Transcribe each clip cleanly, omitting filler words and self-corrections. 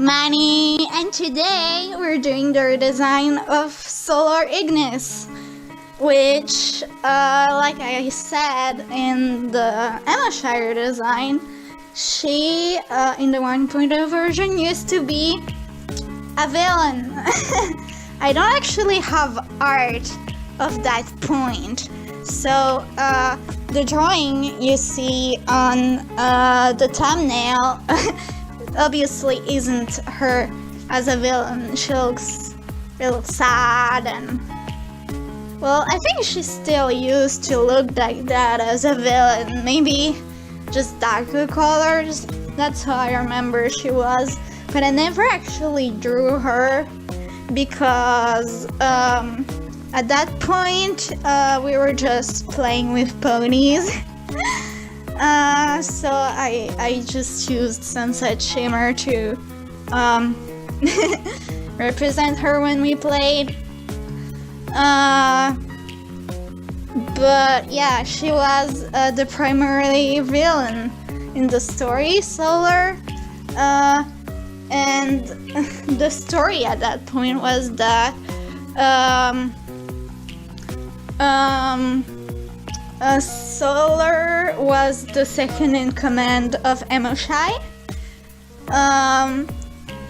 I'm Manny, and today we're doing the redesign of Solar Ignis, which, like I said in the Emoshy redesign, she, in the 1.0 version, used to be a villain. I don't actually have art of that point, so the drawing you see on the thumbnail obviously isn't her as a villain. She looks real sad, and well, I think she still used to look like that as a villain, maybe just darker colors. That's how I remember she was, but I never actually drew her because at that point we were just playing with ponies. So I just used Sunset Shimmer to represent her when we played. But yeah, she was the primary villain in the story, Solar. And the story at that point was that Solar was the second in command of Emoshy, and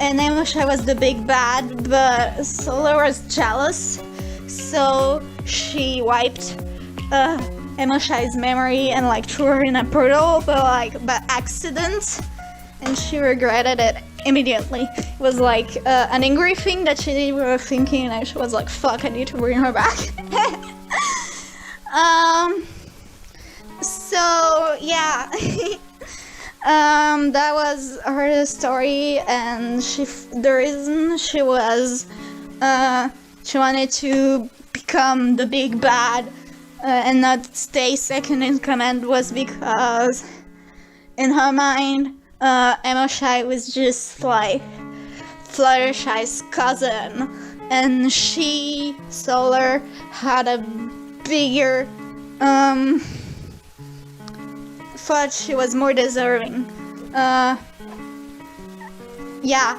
Emoshy was the big bad, but Solar was jealous, so she wiped Emoshy's memory and like threw her in a portal, but like by accident, and she regretted it immediately. It was like an angry thing that she did without thinking, and she was like, fuck, I need to bring her back. So yeah, that was her story, and the reason she was, she wanted to become the big bad and not stay second in command was because in her mind, Emoshy was just like Fluttershy's cousin, and she, Solar, had a bigger, thought she was more deserving. Yeah,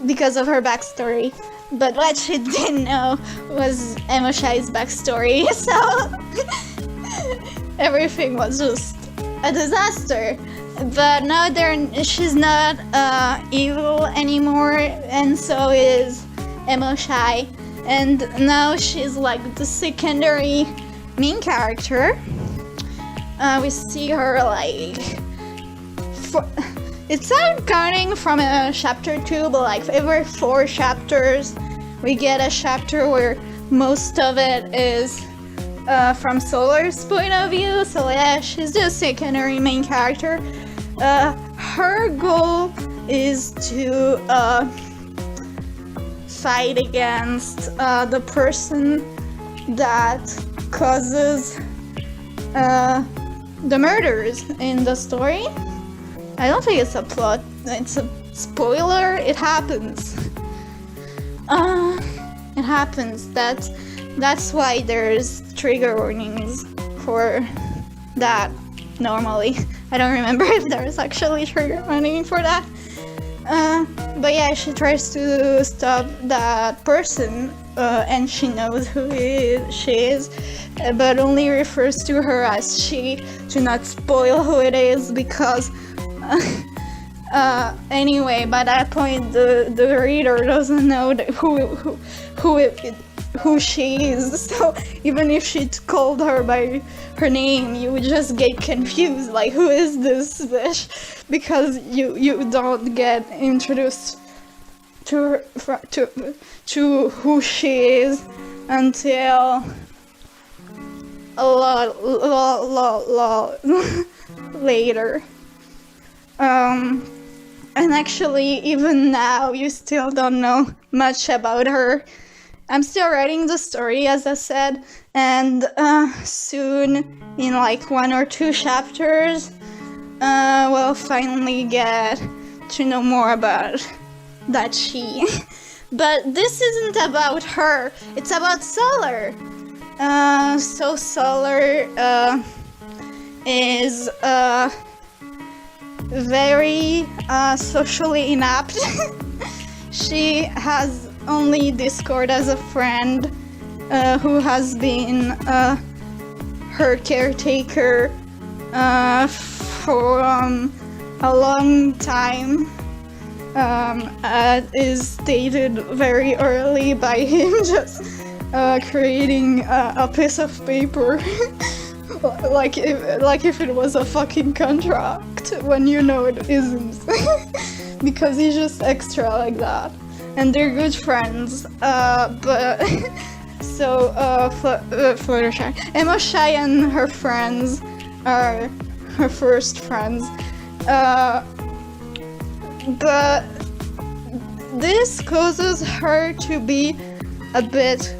because of her backstory. But what she didn't know was Emoshy's backstory, so everything was just a disaster. But now she's not evil anymore, and so is Emoshy. And now she's like the secondary main character. We see her like, it's not counting from chapter 2, but like every 4 chapters we get a chapter where most of it is from Solar's point of view. So yeah, she's the secondary main character. Her goal is to fight against the person that causes the murders in the story. I don't think it's a plot, it's a spoiler. It happens. It happens. That's why there's trigger warnings for that normally. I don't remember if there's actually trigger warning for that. But yeah, she tries to stop that person, and she knows who she is, but only refers to her as she to not spoil who it is, because anyway, by that point the reader doesn't know who she is, so even if she called her by her name, you would just get confused, like, who is this bitch, because you don't get introduced to who she is until a lot later. And actually, even now, you still don't know much about her. I'm still writing the story, as I said, and soon, in like 1 or 2 chapters, we'll finally get to know more about that she. But this isn't about her, it's about Solar. So Solar is very socially inept. She has only Discord as a friend, who has been her caretaker for a long time. Is stated very early by him, just creating a piece of paper like if it was a fucking contract, when you know it isn't. Because he's just extra like that, and they're good friends. But so Fluttershy, Emoshy and her friends are her first friends. But this causes her to be a bit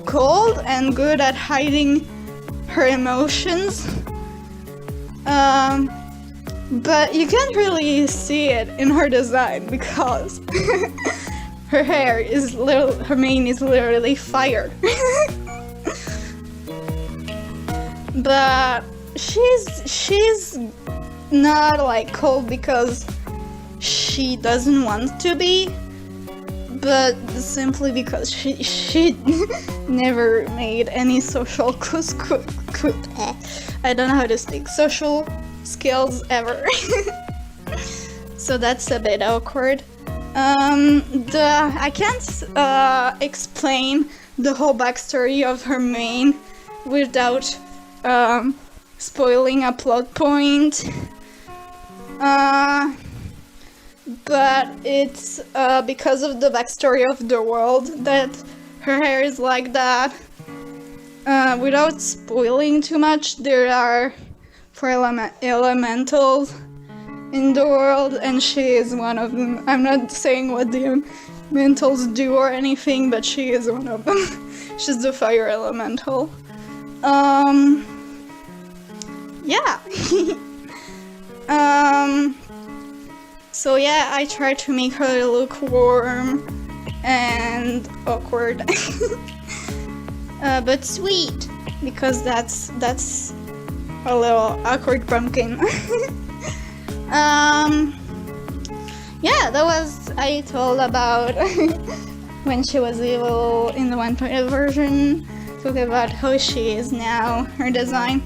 cold and good at hiding her emotions. But you can't really see it in her design because her mane is literally fire. But she's not like cold because she doesn't want to be, but simply because she never made any social I don't know how to speak social skills ever. So that's a bit awkward. I can't explain the whole backstory of her mane without spoiling a plot point. But it's because of the backstory of the world that her hair is like that. Without spoiling too much, there are 4 elementals in the world, and she is one of them. I'm not saying what the elementals do or anything, but she is one of them. She's the fire elemental. Yeah. So yeah, I try to make her look warm and awkward, but sweet, because that's a little awkward pumpkin. Yeah, that was I told about when she was evil in the 1.0 version. Talk about how she is now, her design.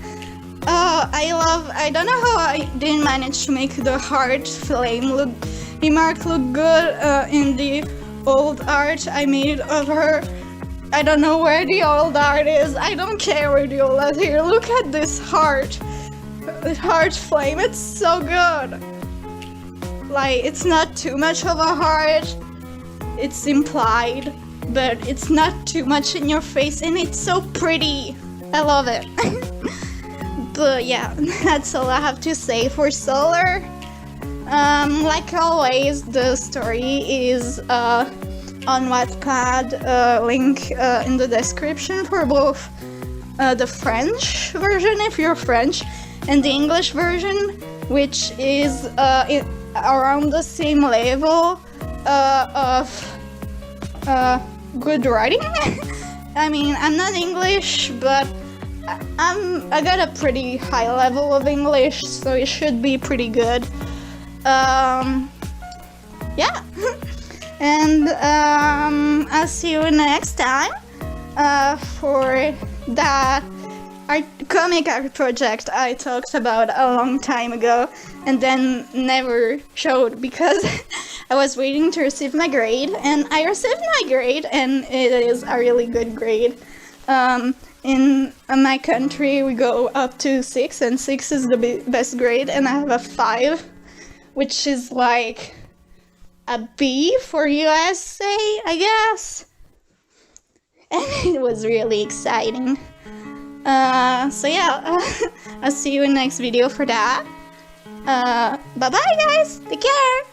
I don't know how I didn't manage to make the heart flame remark look good in the old art I made of her. I don't know where the old art is. I don't care where the old art is. Here, look at this heart flame. It's so good. Like, it's not too much of a heart. It's implied, but it's not too much in your face, and it's so pretty. I love it. But yeah, that's all I have to say for Solar. Like always, the story is on Wattpad, link in the description for both the French version, if you're French, and the English version, which is around the same level of good writing. I mean, I'm not English, but I got a pretty high level of English, so it should be pretty good. Yeah. And I'll see you next time for that comic art project I talked about a long time ago and then never showed because I was waiting to receive my grade, and I received my grade, and it is a really good grade. In my country we go up to 6, and 6 is the best grade, and I have a 5, which is like a B for USA, I guess. And it was really exciting. So yeah, I'll see you in the next video for that. Bye bye guys, take care!